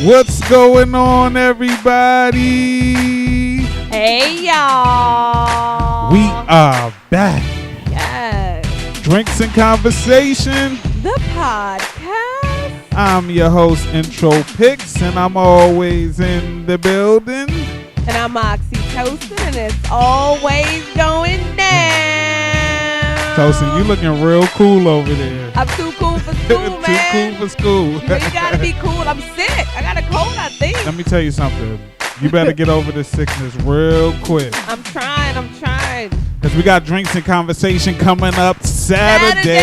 What's going on, everybody? Hey, y'all. We are back. Yes. Drinks and Conversation. The podcast. I'm your host, Intro Picks, and I'm always in the building. And I'm Oxytocin, and it's always going down. Tosin, you looking real cool over there. I'm too cool for school, man. Too cool for school. You know, you gotta be cool. I'm sick. I got a cold, I think. Let me tell you something. You better get over this sickness real quick. I'm trying. Because we got Drinks and Conversation coming up Saturday.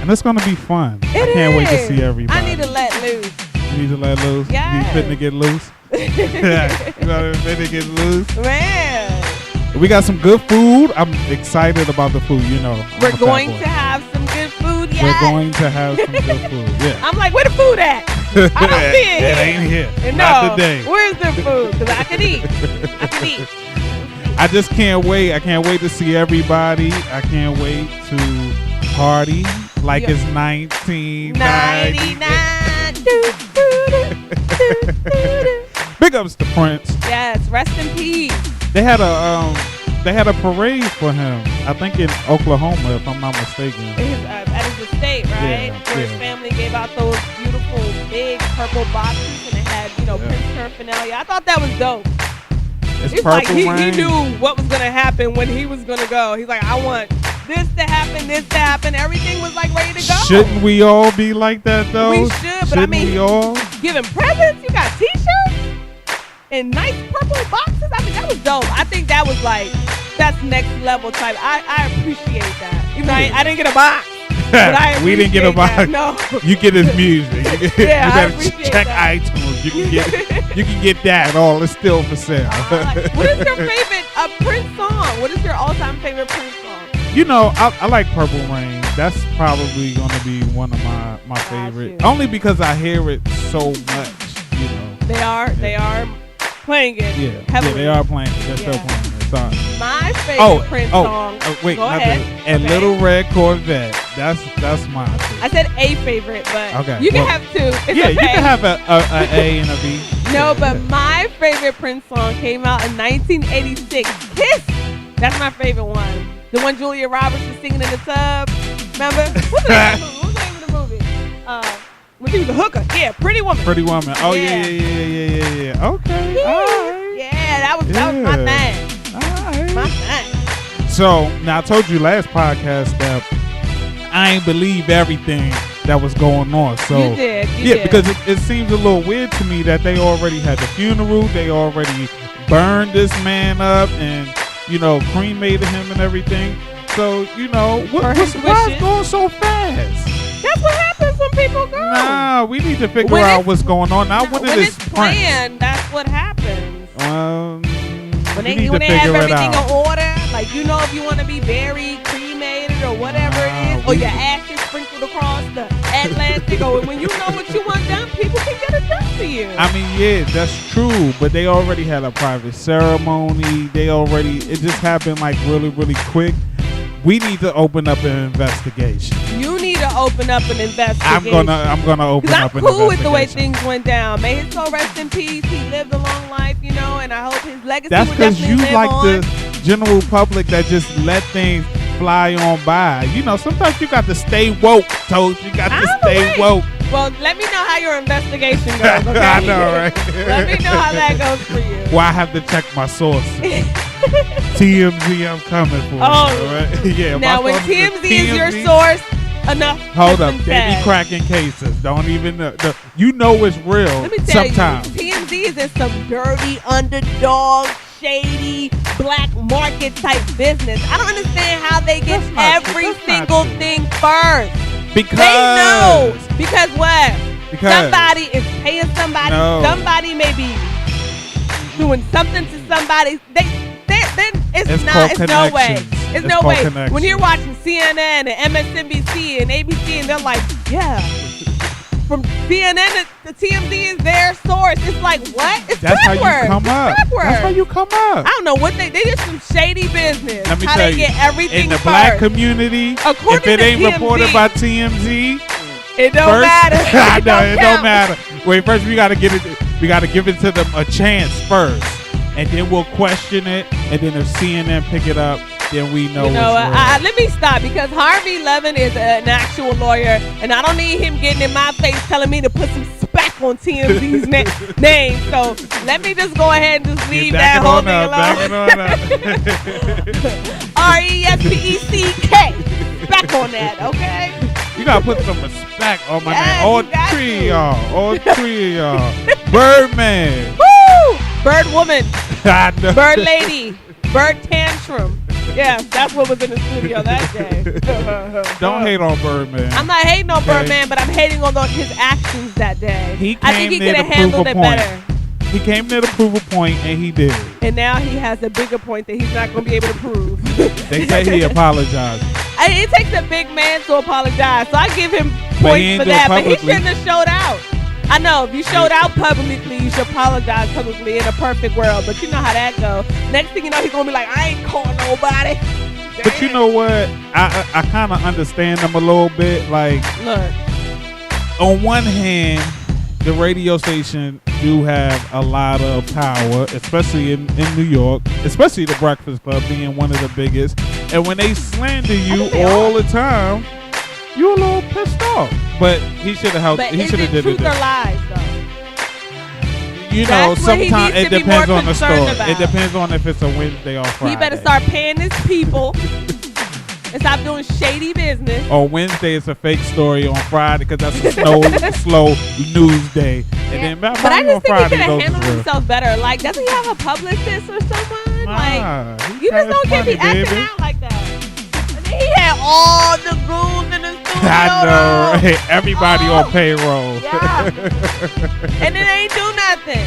And it's going to be fun. I can't wait to see everybody. I need to let loose. You need to let loose? Yes. You fitting to get loose? You know, fitting to get loose? Man. We got some good food. I'm excited about the food, you know. We're going to have some good food, yeah. We're going to have some good food, yeah. I'm like, where the food at? I don't see it. It ain't here. No. Not today. Where's the food? Because I can eat. I just can't wait. I can't wait to see everybody. I can't wait to party like it's 1999. Big ups to Prince. Yes, rest in peace. They had a parade for him. I think in Oklahoma, if I'm not mistaken. At his estate, right? Where his family gave out those beautiful big purple boxes, and it had, Prince paraphernalia. I thought that was dope. It's like he knew what was gonna happen when he was gonna go. He's like, I want this to happen, everything was like ready to go. Shouldn't we all be like that though? We should, but we all giving presents. You got t-shirts and nice purple boxes. I mean, that was dope. I think that was like, that's next level type. I appreciate that. Even though I didn't get a box. But we didn't get a box. That. No. You get his music. Yeah, you I better appreciate check that. iTunes. You can get that. All it's still for sale. What is your favorite Prince song? What is your all-time favorite Prince song? I like Purple Rain. That's probably going to be one of my favorite. Only because I hear it so much, They are playing it heavily. Yeah, they are playing it. They're still playing it. Sorry. My favorite Prince song. Wait, go ahead. And okay. Little Red Corvette. That's mine. Too. I said a favorite, but okay. You can have two. It's okay. You can have a A and a B. No, but my favorite Prince song came out in 1986. Kiss. That's my favorite one. The one Julia Roberts was singing in the tub. Remember? What's the name of the movie? When she was a hooker. Yeah, Pretty Woman. Pretty Woman. Oh yeah. Okay. All right. Yeah, that was my thing. All right. My thing. So now I told you last podcast that I ain't believe everything that was going on. So you did. Because it seems a little weird to me that they already had the funeral, they already burned this man up, and cremated him and everything. So what's going so fast? That's what happens when people go. Nah, we need to figure out what's going on. Now, when it's planned, that's what happens. When they have everything in order, like if you want to be buried, cremated, or whatever it is, or your ashes sprinkled across the Atlantic, or when you know what you want done, people can get it done for you. I mean, yeah, that's true, but they already had a private ceremony. It just happened like really, really quick. We need to open up an investigation. You need to open up an investigation. I'm gonna open up an investigation. I'm cool with the way things went down. May his soul rest in peace. He lived a long life, and I hope his legacy That's will definitely live like on. The general public that just let things fly on by. Sometimes you got to stay woke, Toast. You got to stay woke. Well, let me know how your investigation goes, okay? I know, right? Let me know how that goes for you. Well, I have to check my sources. TMZ, I'm coming for you. Right? Yeah. Now, when TMZ is your source, enough. Hold up, they be cracking cases. Don't even know. It's real. Let me tell sometimes. You, TMZ is in some dirty underdog, shady, black market type business. I don't understand how they get every single thing first. Because they know. Because what? Because somebody is paying somebody. No. Somebody may be doing something to somebody. It's no way. It's no way. When you're watching CNN and MSNBC and ABC and they're like, yeah, from CNN to TMZ is their source. It's like, what? That's how you come up. That's how you come up. I don't know what they did some shady business. Let me how tell they you, get everything in the first. black community, according if it ain't TMZ, reported by TMZ, It don't matter. I know it don't matter. Wait, first we gotta get it. We gotta give it to them a chance first, and then we'll question it. And then if CNN pick it up, then we know. Let me stop because Harvey Levin is an actual lawyer, and I don't need him getting in my face telling me to put some spec on TMZ's name. So let me just go ahead and just leave that whole thing alone. RESPECK. Back on that, okay? You gotta put some respect on my name. All three of y'all. Birdman. Woo! Bird woman. Bird lady. Bird tantrum. Yeah, that's what was in the studio that day. Don't hate on Birdman. I'm not hating on Birdman, but I'm hating on his actions that day. I think he could have handled it better. He came there to prove a point, and he did. And now he has a bigger point that he's not going to be able to prove. They say he apologized. It takes a big man to apologize, so I give him points for that. But he shouldn't have showed out. I know, if you showed out publicly, you should apologize publicly in a perfect world. But you know how that goes. Next thing you know, he's going to be like, I ain't calling nobody. Damn. But you know what? I kind of understand him a little bit. Like, look, on one hand, the radio station do have a lot of power, especially in New York, especially the Breakfast Club being one of the biggest. And when they slander you all the time, you're a little pissed off. But he should have helped. He should have did it. Truth or lies, though? You know, sometimes it depends on the story. It depends on if it's a Wednesday or Friday. He better start paying his people and stop doing shady business. On Wednesday, it's a fake story. On Friday, because that's a slow news day. And then but I just think he could have handled himself better. Like, doesn't he have a publicist or someone? Like, you just don't get me acting out like that. And then he had all the goons in the studio. I know. Hey, everybody on payroll. Yeah. And then they ain't do nothing.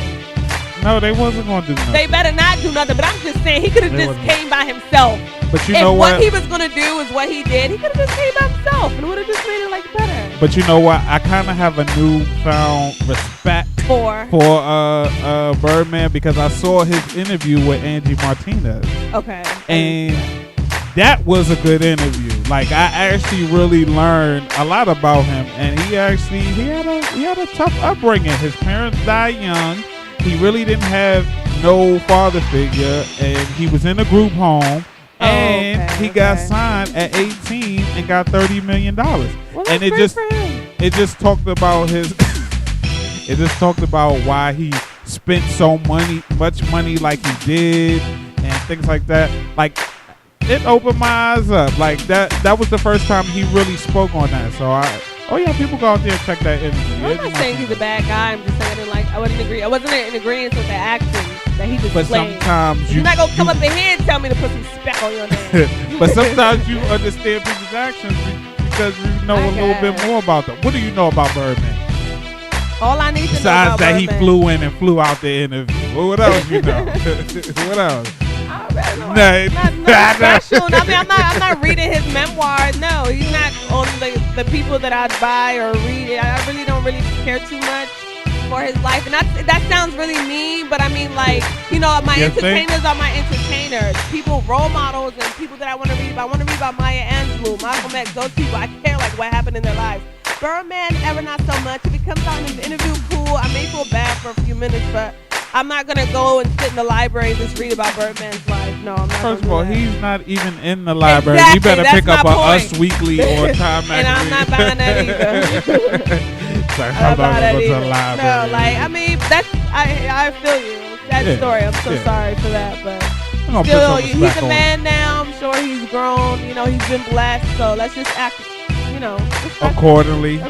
No, they wasn't going to do nothing. They better not do nothing. But I'm just saying, he could have just came by himself. But you know what he was going to do is what he did. He could have just came by himself and would have just made it like better. But you know what? I kind of have a newfound respect for Birdman because I saw his interview with Angie Martinez. Okay. And that was a good interview. Like, I actually really learned a lot about him. And he had a tough upbringing. His parents died young. He really didn't have no father figure, and he was in a group home. And he got signed at 18 and got $30 million. Well, and it just talked about his it just talked about why he spent much money like he did and things like that. Like, it opened my eyes up. Like, that was the first time he really spoke on that. So people go out there and check that interview. I'm not saying he's a bad guy. I'm just saying I wasn't in agreement with the actions that he displayed. But sometimes you're not gonna come up in here and tell me to put some spec on your name. But sometimes you understand people's actions because you know a little bit more about them. What do you know about Birdman? All I need to know about that Birdman. He flew in and flew out the interview. Well, what else you know? What else? Nothing special. I mean, I'm not reading his memoirs. No, he's not on the people that I buy or read. I really don't care too much for his life. And that sounds really mean, but I mean, like, you know, my entertainers are my entertainers. People, role models, and people that I want to read about. I want to read about Maya Angelou, Malcolm X, those people. I care, like, what happened in their lives. Birdman, ever not so much. If he comes out in his interview, cool. I may feel bad for a few minutes, but I'm not going to go and sit in the library and just read about Birdman's life. No, I'm not. First of all, he's not even in the library. You better pick up a Us Weekly or Time Magazine. And I'm not buying that either. I'm not going to the library. No, like, I mean, I feel you. That story, I'm so sorry for that. But still, he's a man now. I'm sure he's grown. You know, he's been blessed. So let's just act, accordingly.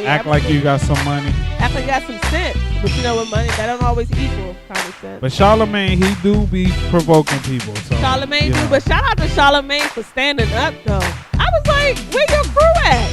Act like you got some money. Act like you got some sense. But you know, with money, that don't always equal common sense. But Charlamagne, he do be provoking people. So, Charlamagne do. But shout out to Charlamagne for standing up, though. I was like, where your crew at?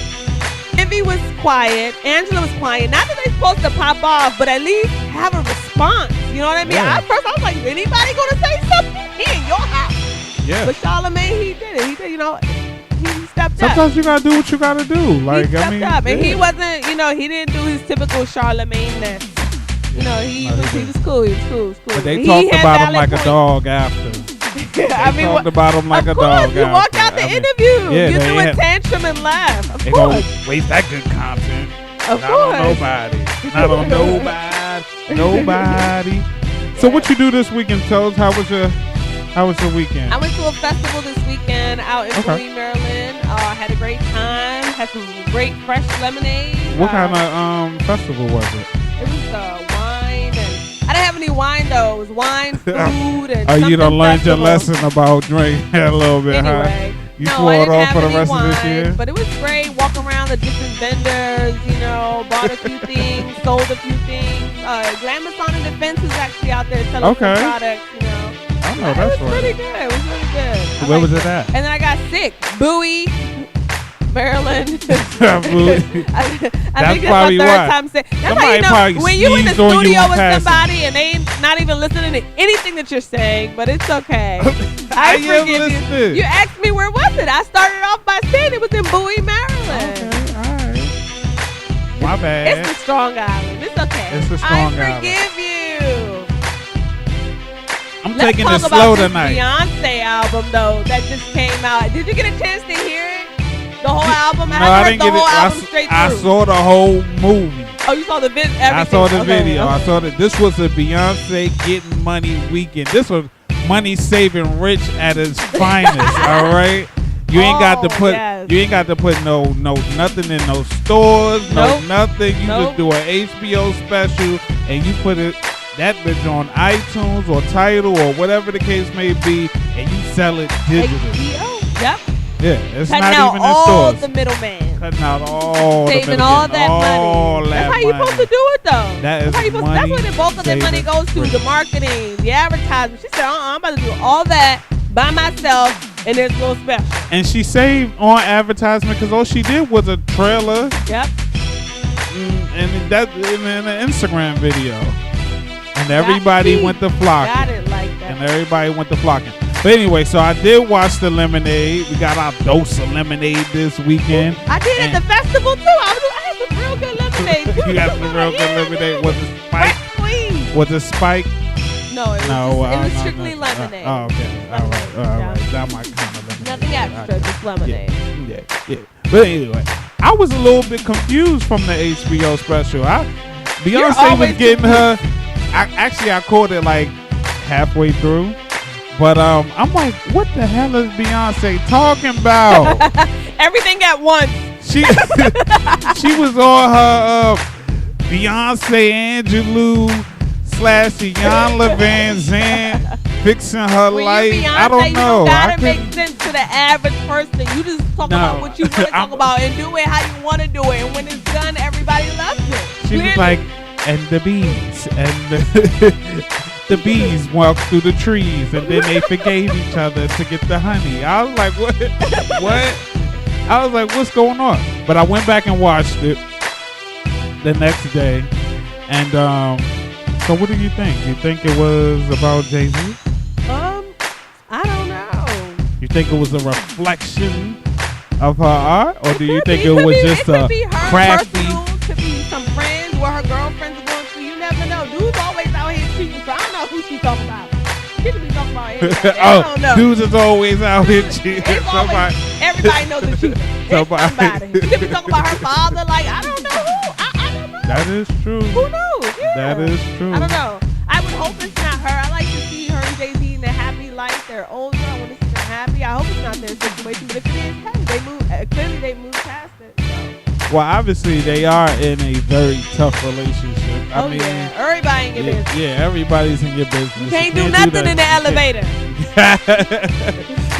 Ivy was quiet. Angela was quiet. Not that they supposed to pop off, but at least have a response. You know what I mean? Yeah. At first, I was like, anybody going to say something? He in your house. Yeah. But Charlamagne, he did it. He did, he stepped up. Sometimes you got to do what you got to do. Like, he stepped up. And he wasn't, he didn't do his typical Charlamagne-ness. He was cool. He was cool. But they talked about him like a dog after. Talked about him like a dog. You walked out the interview. You threw a tantrum and laughed. Of course. Waste that good content. Of Not course. on nobody. Not on nobody. So what you do this weekend, Toes? How was your weekend? I went to a festival this weekend out in Bowie, Maryland. I had a great time. Had some great fresh lemonade. What kind of festival was it? It was wine, and I didn't have any wine though. It was wine, food, and Oh, you done learned your festival. lesson about drinking a little bit, Anyway, huh? You no, swore I it didn't off have for the any rest wine, of this year? but it was great. Walking around the different vendors, bought a few things, sold a few things. Glamazon and Defense is actually out there selling some products, I know that's It was right. pretty good. It was really good. Where was it at? And then I got sick. Bowie, Maryland. I think that's my third time sick. That's how you know when you in the studio with somebody and they ain't not even listening to anything that you're saying, but it's okay. I forgive you. You asked me where was it. I started off by saying it was in Bowie, Maryland. Okay, all right. My bad. It's the Strong Island. It's okay. It's the Strong Island. I forgive you. I'm taking it slow tonight. Beyonce album though that just came out. Did you get a chance to hear it? The whole album? No, I didn't get it. I saw the whole movie. Oh, you saw the video? I saw the video. Okay. I saw that this was a Beyonce getting money weekend. This was money saving rich at its finest. All right. You ain't got to put no nothing in no stores, nothing. You just do an HBO special and you put that bitch on iTunes or Tidal or whatever the case may be, and you sell it digitally. Yep. Yeah, it's cutting not out even in all stores. the middleman. Cutting out all saving the all that all money. That That's how you supposed to do it though. That is that's where the bulk of the money goes to. The marketing, the advertising. She said, I'm about to do all that by myself in this little special. And she saved on advertisement because all she did was a trailer. Yep. And that in an Instagram video. And everybody went to flocking. Got it like that. And everybody went to flocking. But anyway, so I did watch the lemonade. We got our dose of lemonade this weekend. I did at the festival too. I had some real good lemonade too. You got some real good lemonade. Was it spiked? Was it spiked? No, it was strictly lemonade. Oh, okay. All right. That might kind of lemonade. Nothing extra, just lemonade. Yeah. But anyway, I was a little bit confused from the HBO special. Beyonce was getting her. I caught it like halfway through, but I'm like, what the hell is Beyonce talking about? Everything at once. She was on her Beyonce Angelou / Iyanla Van Zandt fixing her life. Beyonce, I don't know. You gotta make sense to the average person. You just talk about what you want to talk about and do it how you want to do it. And when it's done, everybody loves it. She was like, and the bees and the bees walked through the trees and then they forgave each other to get the honey. I was like, what? I was like, what's going on? But I went back and watched it the next day. And so what do you think? You think it was about Jay-Z? I don't know. You think it was a reflection of her art? Or do you think it was just a crafty? Could be some friends where her girlfriends are going to. You never know. Dude's always out here cheating, so I don't know who she's talking about. She could be talking about anybody. I don't know. Dudes is always out here cheating. Everybody knows the cheater. Somebody. She could be talking about her father. Like, I don't know who. I don't know. That is true. Who knows? Yeah. That is true. I don't know. I would hope it's not her. I like to see her and Jay-Z in a happy life. They're older. I want to see them happy. I hope it's not their situation. But if it is, hey, clearly they moved past it. So. Well, obviously they are in a very tough relationship. I mean, everybody in your business. Yeah, everybody's in your business. You can't do nothing in the elevator.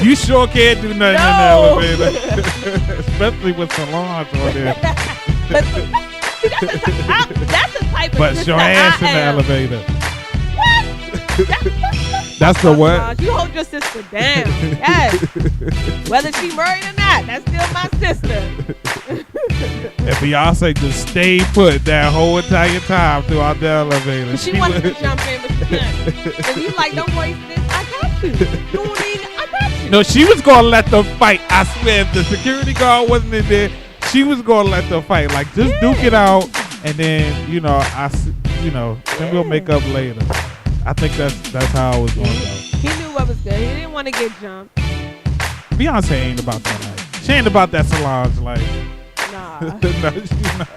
You sure can't do nothing in the elevator, especially with salons on there. But that's the type of. But your ass in the elevator. What? That's the what? You hold your sister down. Yes. Whether she married or not, that's still my sister. And Beyonce just stayed put that whole entire time throughout the elevator. She wanted to jump in, but she couldn't. And you like, don't waste this. I got you. You don't need it. I got you. No, she was going to let them fight. I swear, if the security guard wasn't in there, she was going to let them fight. Like, just duke it out, and then, then we'll make up later. I think that's how it was going to go. He knew what was good. He didn't want to get jumped. Beyonce ain't about that life. She ain't about that Solange life. Nah. Nah. No, she's not.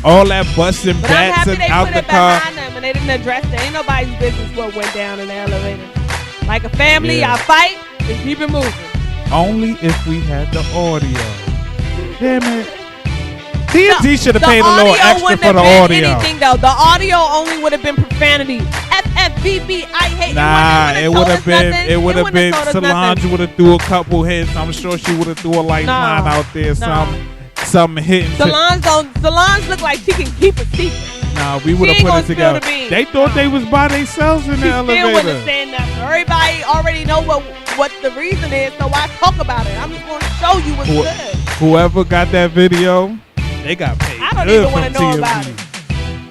All that busting bats and out the car. Behind them and they didn't address it. Ain't nobody's business what went down in the elevator. Like a family, y'all fight and keep it moving. Only if we had the audio. Damn it. TNT should have paid a little extra for the audio. Anything though. The audio only would have been profanity. FFBB, I hate. Nah, it would have been. It would have been. Solange would have threw a couple hits. I'm sure she would have threw a lifeline out there. Something hitting. Solange look like she can keep a secret. Nah, we would have put it together. They thought they was by themselves in the elevator. Still wouldn't say nothing. Everybody already know what the reason is, so why talk about it? I'm just going to show you what's good. Whoever got that video, they got paid. I don't even want to know about it.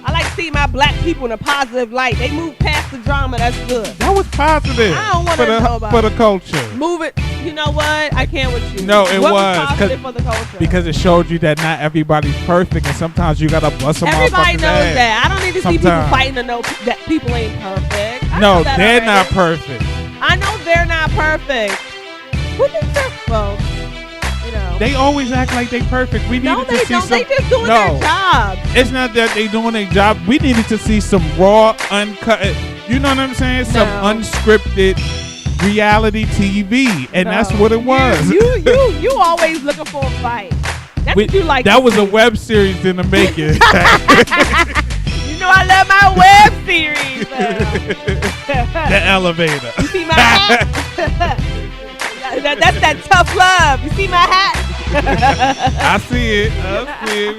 I like to see my black people in a positive light. They move past the drama. That's good. That was positive. I don't want to know about for the culture. Move it. You know what? I can't with you. No, it was positive for the culture? Because it showed you that not everybody's perfect, and sometimes you gotta bust them off. Everybody knows that. I don't need to see people fighting to know that people ain't perfect. No, they're not perfect. I know they're not perfect. What is their fault? They always act like they perfect. We needed to see some. They just doing their job. It's not that they doing their job. We needed to see some raw, uncut. You know what I'm saying? Some unscripted reality TV, and that's what it was. You always looking for a fight. That's what you like. That was a web series in the making. You know I love my web series. The elevator. You see my hat? That's that tough love. You see my hat? I see it.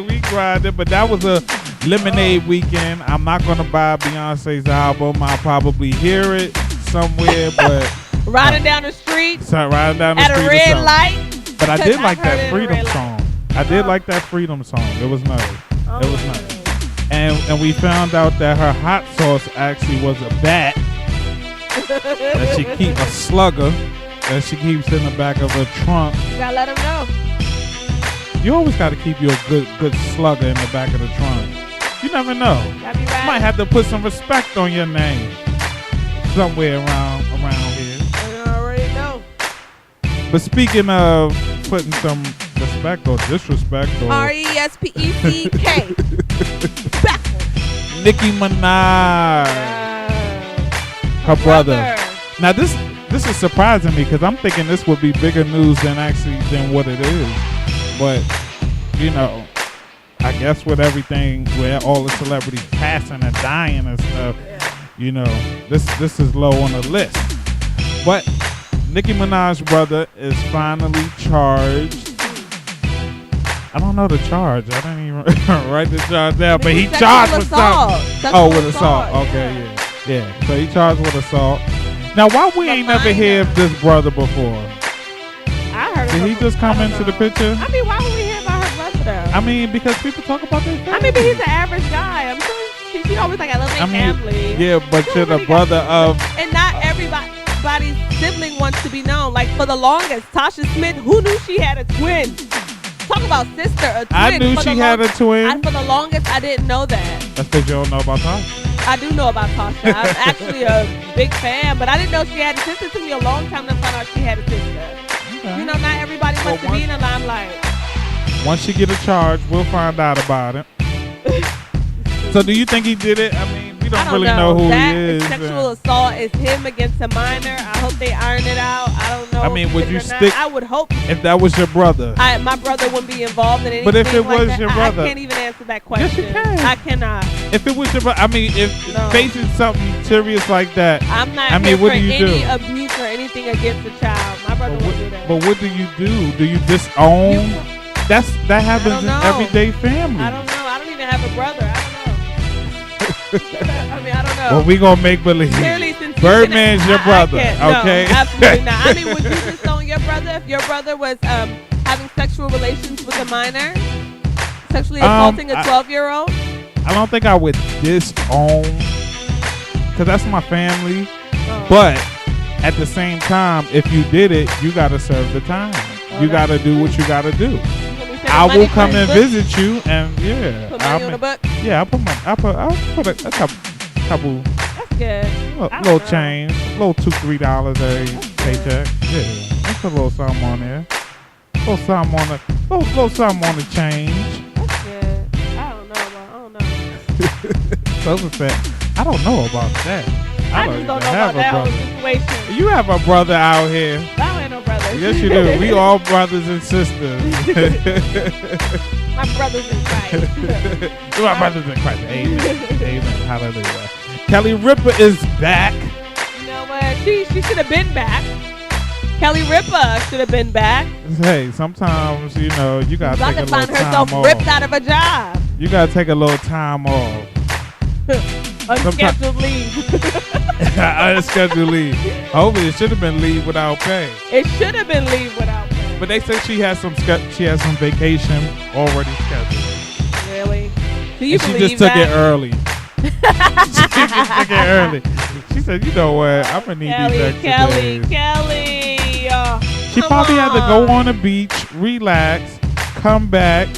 We grinded. But that was a Lemonade weekend. I'm not gonna buy Beyonce's album. I'll probably hear it somewhere, but riding down the street. Riding down the street at a red light. But I did like that Freedom song. I did like that Freedom song. It was nice. It was nice. And we found out that her hot sauce actually was a bat that she keep a slugger that she keeps in the back of her trunk. You gotta let them know. You always gotta keep your good slugger in the back of the trunk. You never know. That'd be right. You might have to put some respect on your name somewhere around here. I already know. But speaking of putting some respect or disrespect or RESPECK. Nicki Minaj, her brother. Now this is surprising me because I'm thinking this would be bigger news than what it is. But you know, I guess with everything, with all the celebrities passing and dying and stuff, you know, this is low on the list. But Nicki Minaj's brother is finally charged. I don't know the charge. I didn't even write the charge down, but he charged with something. Oh, with assault. Okay, yeah. So he charged with assault. Now, why we ain't never hear of this brother before? I heard. Did he just come into the picture? I mean, why would we hear about her brother though? I mean, because people talk about this. I mean, but he's an average guy. I'm sure she always like, I love my family. Yeah, but you're the brother of. And not everybody's sibling wants to be known. Like for the longest, Tasha Smith, who knew she had a twin? Talk about sister, a twin. I knew she had a twin. For the longest, I didn't know that. That's because you don't know about Tasha. I do know about Tasha. I'm actually a big fan, but I didn't know she had a sister. It took me a long time to find out she had a sister. Okay. You know, not everybody wants to be in the limelight. Once she get a charge, we'll find out about it. So do you think he did it? I mean, we don't really know who he is. Sexual assault is him against a minor. I hope they iron it out. I don't know. I mean, would you stick? I would hope. If that was your brother. My brother wouldn't be involved in anything. But if it like was that, your brother. I can't even answer that question. Yes, you can. I cannot. If it was your brother, I mean, if facing something serious like that. I'm not here for any abuse or anything against the child. My brother won't do that. But what do you do? Do you disown? That happens in everyday family. I don't know. I don't even have a brother. I don't know. I mean, I don't know. Well, we gonna make believe. Clearly, Birdman's your brother, okay? No, absolutely not. I mean, would you disown your brother if your brother was having sexual relations with a minor, sexually assaulting a 12-year-old? I don't think I would disown, because that's my family. But at the same time, if you did it, you gotta serve the time. You gotta do what you gotta do. I will come and visit you, and put money on the book. Yeah, I'll put a couple. That's good. Little change, little $2-3 every paycheck. Yeah, I'll put a little something on there. Little something on the change. That's good. I don't know. Sosa said, I don't know about that. I just don't know about that whole situation. You have a brother out here. I don't have no brothers. Yes, you do. We all brothers and sisters. My brothers in Christ. My brothers in Christ. Amen. Amen. Hallelujah. Kelly Ripa is back. You know what? She should have been back. Kelly Ripa should have been back. Hey, sometimes, you know, you got to take a little time off. About to find herself ripped out of a job. You got to take a little time off. Unscheduled leave. Unscheduled leave. Hopefully, it should have been leave without pay. It should have been leave without pay. But they said she has some vacation already scheduled. Really? Do you believe she just took it early. She just took it early. She said, you know what? I'm going to need these extra days. Kelly. She probably had to go on the beach, relax, come back,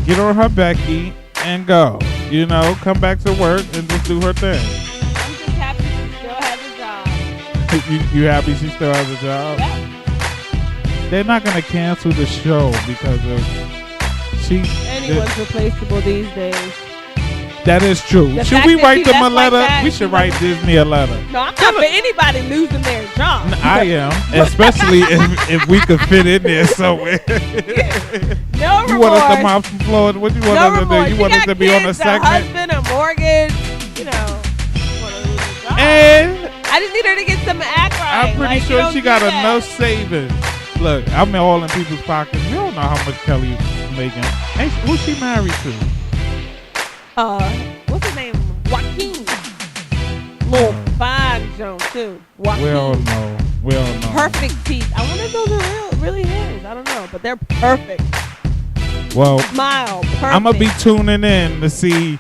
get on her Becky, and go. You know, come back to work and just do her thing. I'm just happy she still has a job. You happy she still has a job? Yeah. They're not going to cancel the show because of anyone's replaceable these days. That is true. Should we write them a letter? We should write Disney a letter. No, I'm not for anybody losing their job. I am, especially if we could fit in there somewhere. No remorse. You want us to mop some floors? What you want us to do? You want us to be on a segment? Husband, a mortgage, you know. Want to lose a job. And I just need her to get some act right. I'm pretty sure she got enough savings. Look, I'm all in people's pockets. You don't know how much Kelly's making. Who's she married to? What's his name? Joaquin. Little fine Joan too. Joaquin. We all know. Perfect teeth. I wonder if those are really his. I don't know, but they're perfect. Well, smile. Perfect. I'm gonna be tuning in to see.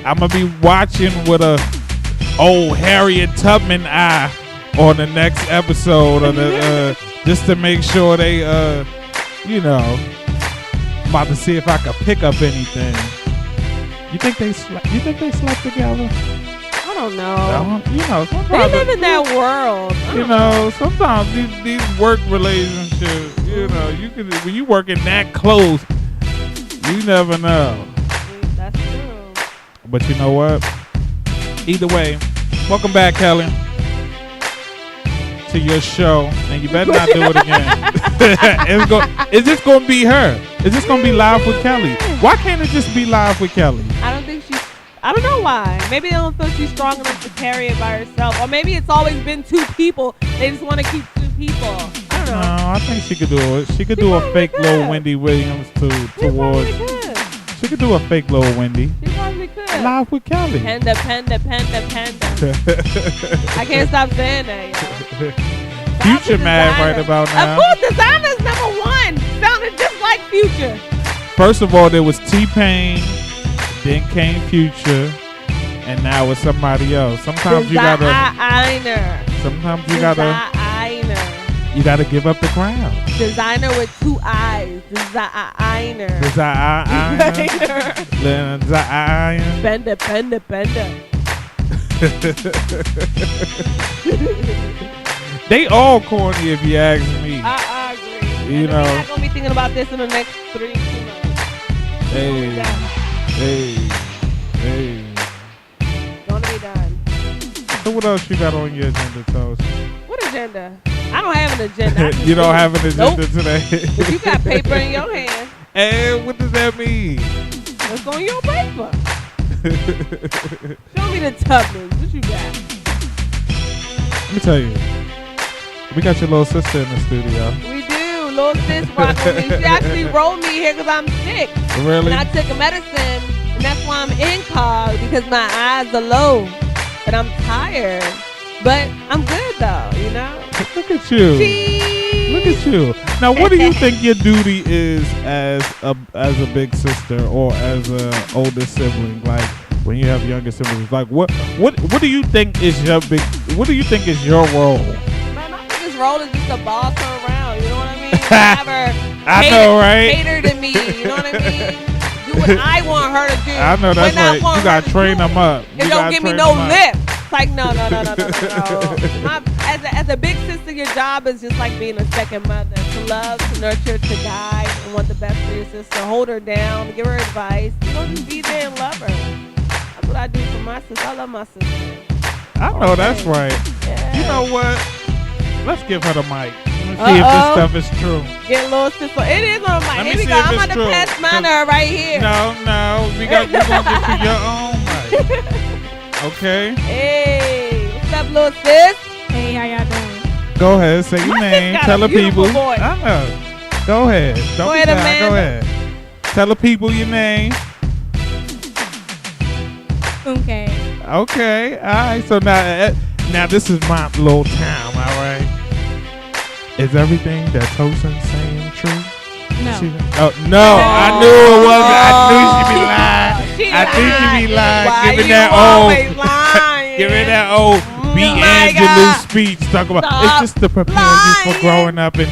I'm gonna be watching with a old Harriet Tubman eye on the next episode of the just to make sure they you know, I'm about to see if I can pick up anything. You think they slept together? I don't know. You know, they live in that world. You know, sometimes these work relationships, you know, when you working that close, you never know. That's true. But you know what? Either way, welcome back, Kelly, to your show, and you better not do it again. It's just going to be her. It's just going to be live with Kelly. Why can't it just be live with Kelly? I don't know why. Maybe they don't feel she's strong enough to carry it by herself. Or maybe it's always been two people. They just want to keep two people. I don't know. No, I think she could do it. She could do a fake Lil Wendy Williams towards. She could do a fake Lil Wendy. She probably could. Live with Kelly. Panda. I can't stop saying that, y'all. Future mad right about now. Of course, Designer's #1. Sounded just like Future. First of all, there was T-Pain, then came Future, and now it's somebody else. Sometimes you gotta give up the ground. Designer with 2 eyes. Designer. Bender. They all corny if you ask me. I agree. You know, I'm not gonna be thinking about this in the next 3 months. Hey. Gonna be done. So what else you got on your agenda, Toast? What agenda? I don't have an agenda. You don't have an agenda today? But you got paper in your hand. And what does that mean? What's on your paper? Show me the Tubmans. What you got? Let me tell you. We got your little sister in the studio. We do. Little sis rock with me. She actually rolled me here because I'm sick. Really? And I took a medicine, and that's why I'm incog, because my eyes are low. And I'm tired. But I'm good, though, you know? Look at you. Cheese. Look at you. Now, what do you think your duty is as a big sister or as a older sibling? Like, when you have younger siblings, like what do you think is your role? Man, my biggest role is just to boss her around. You know what I mean? Have her I know, right? Cater to me. You know what I mean? Do what I want her to do. I know that's right. You gotta train them up. And don't give me no lip. It's like no. As a big sister, your job is just like being a second mother. To love, to nurture, to guide, and want the best for your sister. Hold her down, give her advice. You know, just be there and love her. That's what I do for my sister. I love my sister. I know that's right. Yeah. You know what? Let's give her the mic. Let me see if this stuff is true. Get a little sister. It is on the mic. Here we go. I'm on the pass mine right here. No. You're going to get to your own mic. Okay. Hey. What's up, little sis? Hey, how y'all doing? Go ahead. Say your name. Tell the people. Voice. I know. Go ahead. Don't be shy. Go ahead. Tell the people your name. Okay. Okay. All right. So now this is my little time. All right. Is everything that Tosin's saying true? No. No. I knew it wasn't. I knew she'd be lying. She'd be lying. Giving that old B. Angelou speech. Talk about it's just to prepare you for growing up and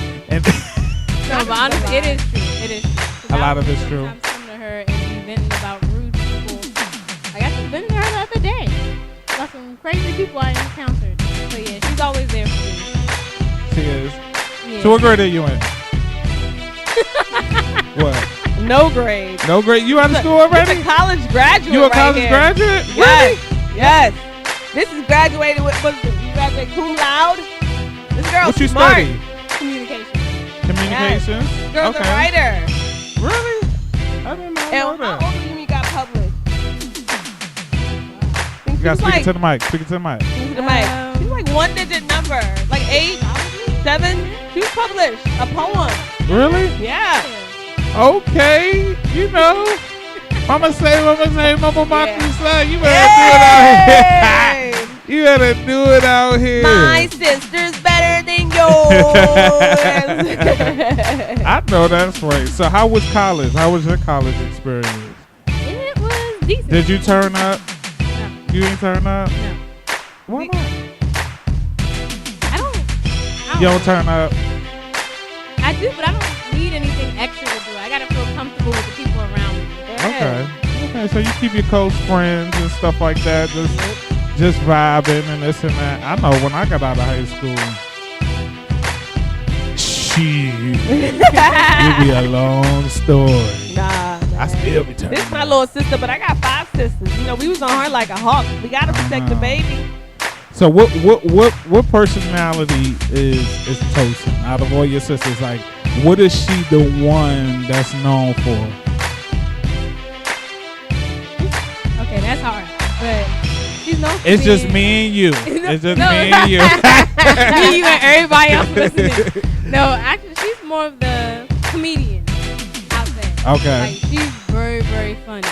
No, but honestly, it is true. It is true. A lot of it's true. I'm coming to her and be venting about rude people. I got to vent to her the other day about some crazy people I encountered. So yeah, she's always there for me. She is. Yeah. So what grade are you in? What? No grade. No grade? You out of school already? You're a college graduate. You a college graduate? Yes. Really? Yes. This is graduated with, you graduate cum laude? This girl's what you smart. Study? Communications? Yes. Girl's a writer. Really? I didn't know And that. how old are you got published? You got to speak it to the mic. Speak it to the mic. Speak to the mic. She's like one digit number. Like 8, 7. She published a poem. Really? Yeah. Okay. You know. Mama say, Mama say. You better do it out here. You better do it out here. My sister's better than yours. I know that's right. So how was college? How was your college experience? It was decent. Did you turn up? No. You didn't turn up? No. Why not? I don't You don't turn up? I do, but I don't need anything extra to do. I gotta feel comfortable with the people around me. Okay. So you keep your close friends and stuff like that, just vibing and this and that. I know when I got out of high school, it'd be a long story. Nah, I still be turning. This is my little sister, but I got 5 sisters. You know, we was on her like a hawk. We gotta protect the baby. So what personality is Tosin out of all your sisters? Like, what is she the one that's known for? Okay, that's hard, but she's known for It's being, just me and you. It's just me and you. Me, you, and everybody else listening. No, actually, she's more of the comedian out there. Okay. Like, she's very, very funny.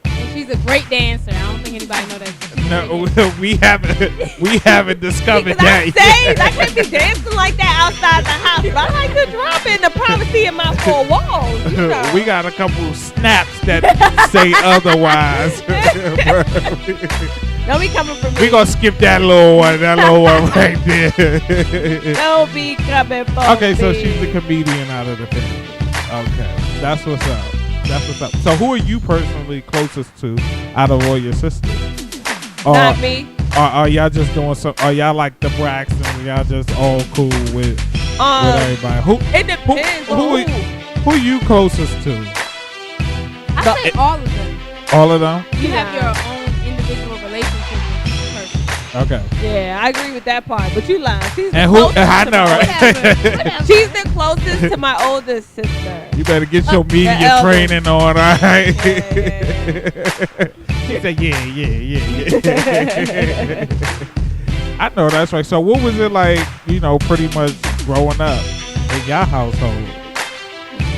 And she's a great dancer. I don't think anybody knows that. No, we haven't discovered that yet. I can't be dancing like that outside the house, but I like to drop in the privacy of my 4 walls. You know. We got a couple snaps that say otherwise. Don't be coming for me. We gonna skip that little one right there. Don't be coming for me. Okay, so she's the comedian out of the family. Okay, that's what's up. That's what's up. So who are you personally closest to out of all your sisters? Not me. Are y'all just doing some? Are y'all like the Braxtons? Y'all just all cool with everybody? It depends. Who are you closest to? I say all of them. All of them? You have your own individual relationship with each person. Okay. Yeah, I agree with that part. But you lying. She's and who? I know, right? Whatever. She's the closest to my oldest sister. You better get your media training on, all right? Yeah. She said, yeah. I know that's right. So what was it like, pretty much growing up in your household?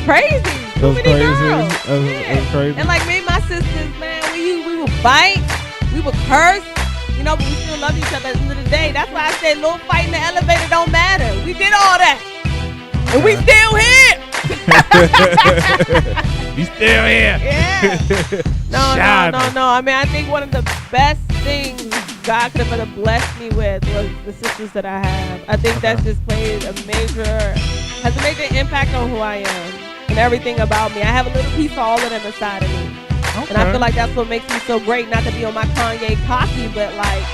Crazy. It was crazy. Girls. It was crazy. And like me and my sisters, man, we would fight, we would curse, but we still love each other at the end of the day. That's why I said little fight in the elevator don't matter. We did all that. And we still here. You still here. Yeah. No. I mean, I think one of the best things God could have ever blessed me with was the sisters that I have. I think that's just has a major impact on who I am and everything about me. I have a little piece of all of them inside of me. Okay. And I feel like that's what makes me so great. Not to be on my Kanye cocky, but like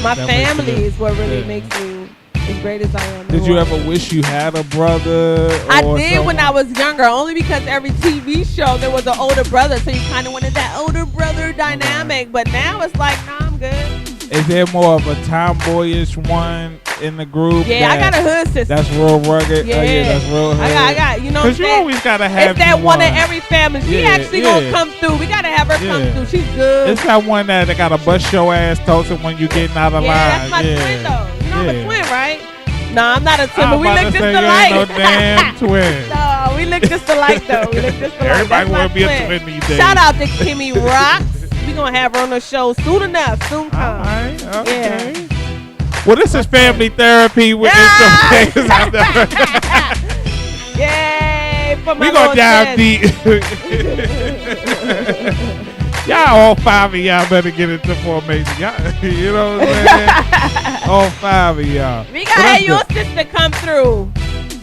my family is what really makes me As great as I am. Did you ever wish you had a brother? I did when I was younger, only because every TV show there was an older brother, so you kind of wanted that older brother dynamic. But now it's like, nah, I'm good. Is there more of a tomboyish one in the group? Yeah, I got a hood sister. That's real rugged. Yeah, that's real hood. I got, you know. Because you always gotta have. It's that one in every family. She actually gonna come through. We gotta have her come through. She's good. It's that one that gotta bust your ass toasted when you getting out of line. That's my twin though. You know I'm a twin, right? Nah, I'm not a twin, but we look just alike. No damn twin. No, we look just alike though. We look just alike. Everybody want to be a twin these days. Shout out to Kimmy Rocks. We gonna have her on the show soon enough. Soon come. All right. Okay. Yeah. Well, this is family therapy with this. Yay! We gonna dive deep. Y'all, all 5 of y'all better get into formation. Y'all, you know what I'm saying? All 5 of y'all. We gotta have your sister come through.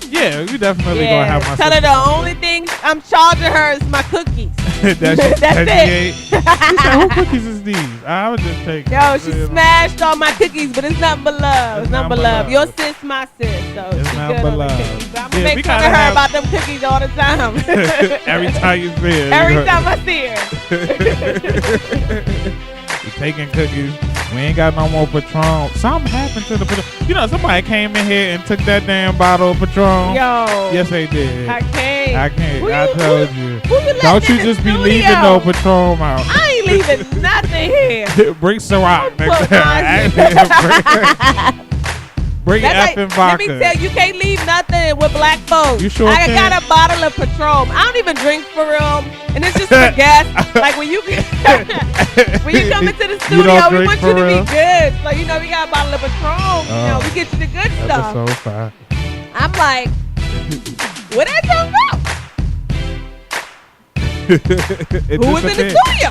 Yeah, we definitely gonna have my Tell her the only thing I'm charging her is my cookies. That's it. She said, who cookies is these? I would just take Yo, she smashed all my cookies, but it's nothing but love. It's nothing but love. Your sis, my sis. So it's she nothing good but on love. the cookies. I'm gonna make fun of her about them cookies all the time. Every time you see her. Every time I see her. We're taking cookies. We ain't got no more Patron. Something happened to the Patron. You know, somebody came in here and took that damn bottle of Patron. Yo. Yes, they did. I can't. I told you. Who you Don't you just be leaving no Patron out. I ain't leaving nothing here. Bring Ciroc. Bring effing vodka. Let me tell you, you can't leave nothing with black folks. You sure I got a bottle of Patron. I don't even drink for real. And it's just for guests. Like when you come into the studio, we want you to be good. So, you know, we got a bottle of Patron. You know, we get you the good stuff. That's so fine. I'm like, where that tongue go? Who was in the studio?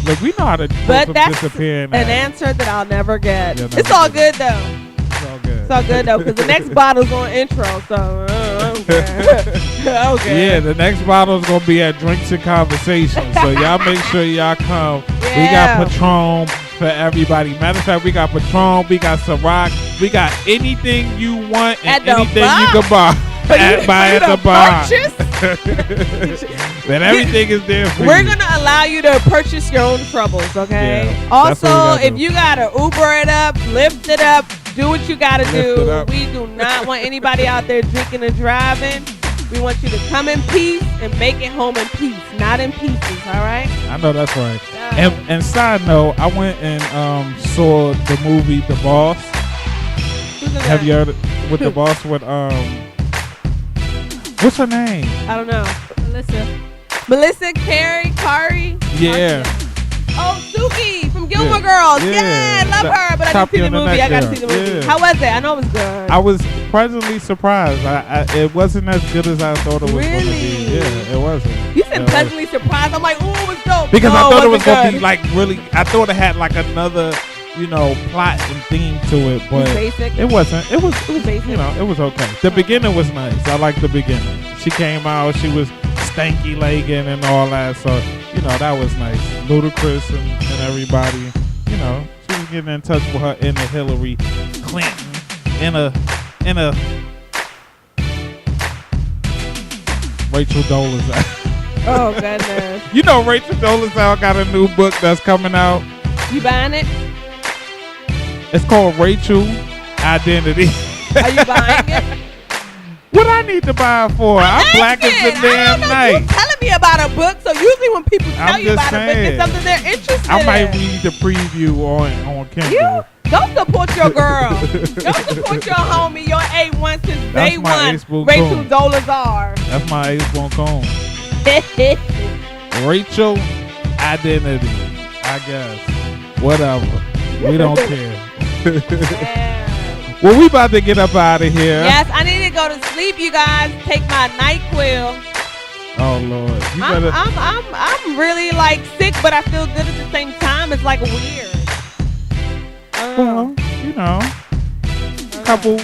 Look, we know how to disappear in that. An answer that I'll never get. It's all good, though. It's all good. It's all good, though, because the next bottle's on intro, so okay. Yeah, the next bottle's going to be at Drinks and Conversations, so y'all make sure y'all come. Yeah. We got Patron for everybody. Matter of fact, we got Patron, we got Ciroc, we got anything you want and anything you can buy. Buy at the bar. Then everything is there for We're going to allow you to purchase your own troubles, okay? Yeah, also, if you got to Uber it up, Lyft it up, do what you got to do. We do not want anybody out there drinking and driving. We want you to come in peace and make it home in peace, not in pieces, all right? I know that's right. And side note, I went and saw the movie The Boss. Have you heard it? With The Boss with what's her name? I don't know. Melissa Kari. Yeah. Oh, Suki from Gilmore Girls. Yeah, love her. But I didn't see the movie. I got to see the movie. Yeah. How was it? I know it was good. I was pleasantly surprised. It wasn't as good as I thought it was going to be. Yeah, it wasn't. You said pleasantly surprised. I'm like, oh, it was dope. Because I thought it was going to be like really, I thought it had like another, you know, plot and theme to it, but it wasn't. It was basic. You know, it was okay. The beginning was nice. I liked the beginning. She came out, she was stanky legging and all that, so you know that was nice. Ludacris and everybody, you know, she was getting in touch with her inner Hillary Clinton in a Rachel Dolezal. Oh goodness! You know Rachel Dolezal got a new book that's coming out. You buying it? It's called Rachel Identity. Are you buying it? What I need to buy it for? I'm black as the damn night. You're telling me about a book, so usually when people tell you about a book, it's something they're interested in. I might read the preview on Kindle. You don't support your girl. Don't support your homie, your A1 since day one. Rachel Dolezal. That's my ace won't come. Rachel Identity. I guess. Whatever. We don't care. Well, we about to get up out of here. Yes, I need to go to sleep, you guys. Take my NyQuil. Oh Lord, I'm really like sick, but I feel good at the same time. It's like weird. Well, you know, couple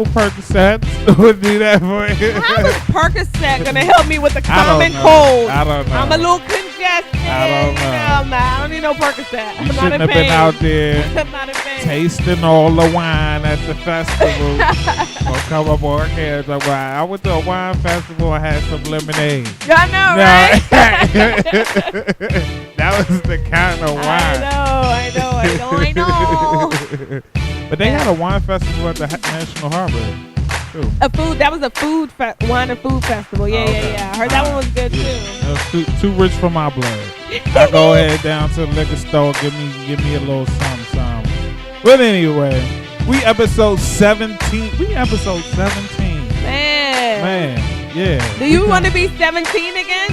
Percocets would do that for you. How is Percocet gonna help me with the common cold? I don't know. I'm a little congested. guess. I don't know. Hell nah, I don't need no Percocet. You shouldn't have been out there I'm not in pain. tasting all the wine at the festival. Or come up on cans of wine. I went to a wine festival and had some lemonade. I know, right? That was the kind of wine. I know. But they had a wine festival at the National Harbor. Too. That was a wine and food festival. Yeah, yeah. I heard that one was good too. It was too rich for my blood. I go ahead down to the liquor store, give me a little something. But anyway, we episode 17. Man, yeah. Do you want to be 17 again?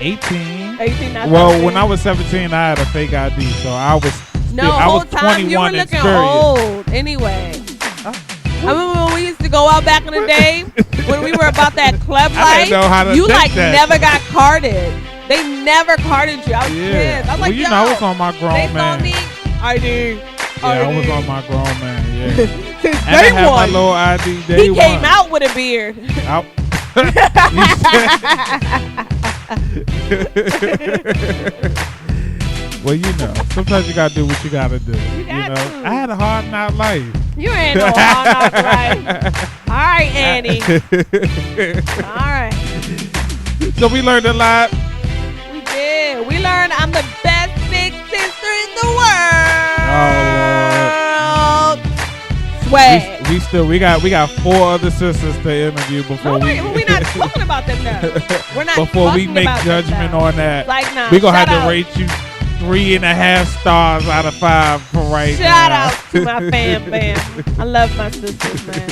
18. 18. Well, 17. when I was 17, I had a fake ID, so I was. No, I whole was time you were 21 looking experience. old. Anyway. I remember when we used to go out back in the day when we were about that club life. I didn't know how to you think like that. never got carded. They never carded you. I was pissed. I was like, well, you yo, know, I was on my grown they man. saw me. ID. Yeah, I was on my grown man. Yeah. Since And I day had my one. little ID day He one. came out with a beard. Well, you know, sometimes you gotta do what you gotta do. You got to. I had a hard knock life. You ain't no hard knock life. All right, Annie. All right. So we learned a lot. We did. We learned I'm the best big sister in the world. Swag. We got 4 other sisters to interview before we're not talking about them now. We're not before we talking make about judgment them on that. Like, nah, we're gonna have shout to rate you 3.5 stars out of 5 for right now. Shout out to my fam. I love my sisters, man.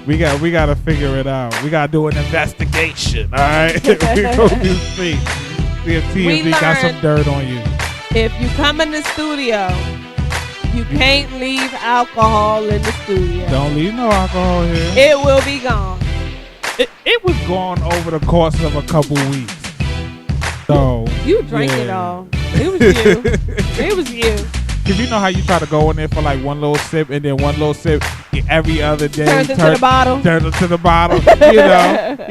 We gotta figure it out. We gotta do an investigation. All right. We gonna see if TMZ got some dirt on you. If you come in the studio, you can't leave alcohol in the studio. Don't leave no alcohol here. It will be gone. It was gone over the course of a couple weeks. So you drank it all. It was you. It was you. Cause you know how you try to go in there for like one little sip and then one little sip every other day. Turns into the bottle. Turns into the bottle.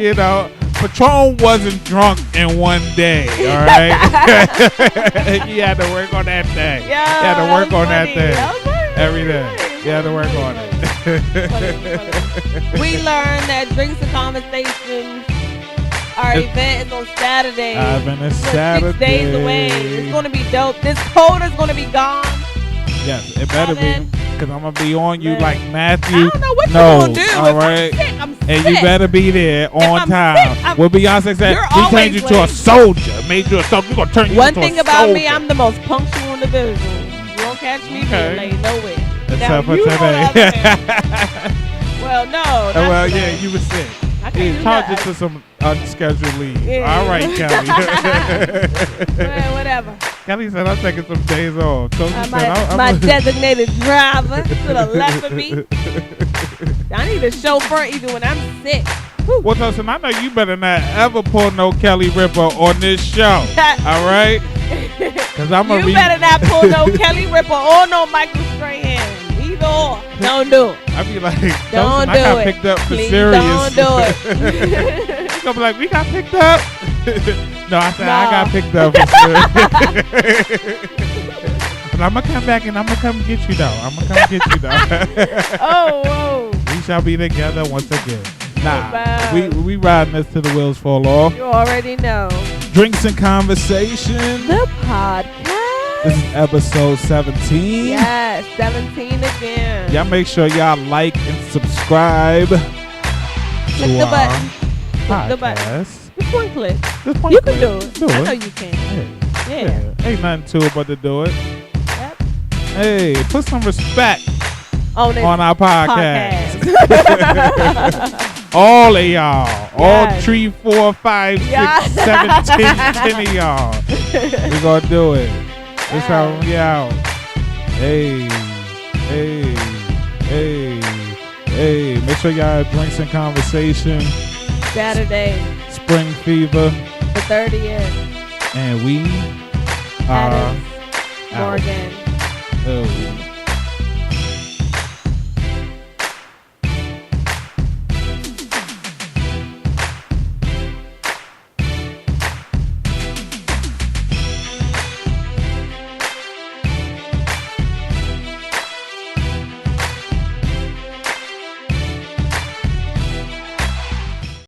You know. Patron wasn't drunk in one day, all right? You had to work on that day. Yeah, you had to work on funny. that day. That Every day. You had to work on it. We learned that Drinks and Conversations, our event is on Saturday. Our event is We're Saturday. 6 days away. It's going to be dope. This cold is going to be gone. Yes, it better be. Because I'm going to be on you like I Matthew. don't know what No, you're going to do. all right? I'm sick. And you better be there on time. What Beyonce said, You're we always changed you to a late. soldier. Made you a soldier. We're going to turn you One into a soldier. thing about me, I'm the most punctual individual. You won't catch me being late nowhere. Except for you today. on the other hand. Well, no. not Well, today. yeah, you were sick. I can't do charge it that. to some unscheduled leave. Yeah. All right, Kelly. Well, whatever. Kelly said, I'm taking some days off. So My designated driver to the left of me. I need a chauffeur even when I'm sick. Whew. Well, listen, I know you better not ever pull no Kelly Ripper on this show. All right? Because I'm going to You better not pull no Kelly Ripper or no Michael Strahan. Either or. Don't do it. I be like, Don't I do got it. picked up for Please serious. don't do it. You're going to be like, we got picked up? No, I said, No. I got picked up for serious. But I'm going to come back and I'm going to come get you, though. I'm going to come get you, though. Oh. We shall be together once again. Nah, Wow. we riding this till the wheels fall off. You already know. Drinks and Conversation. The podcast. This is episode 17. Yes, 17 again. Y'all make sure y'all like and subscribe Click to the our button. Click the button. podcast. Just one click. Just one You click. can do it. Do I it. know you can. Hey, Yeah. Ain't nothing to it but to do it. Yep. Hey, put some respect On our podcast. podcast. All of y'all. All Yes. 3, 4, 5, 6, Yes. 7, 10 of y'all. We gonna do it. This how we out. Hey. Make sure y'all Drinks and Conversation. Saturday, Spring Fever. the 30th. And we That are is Morgan. out. Oh.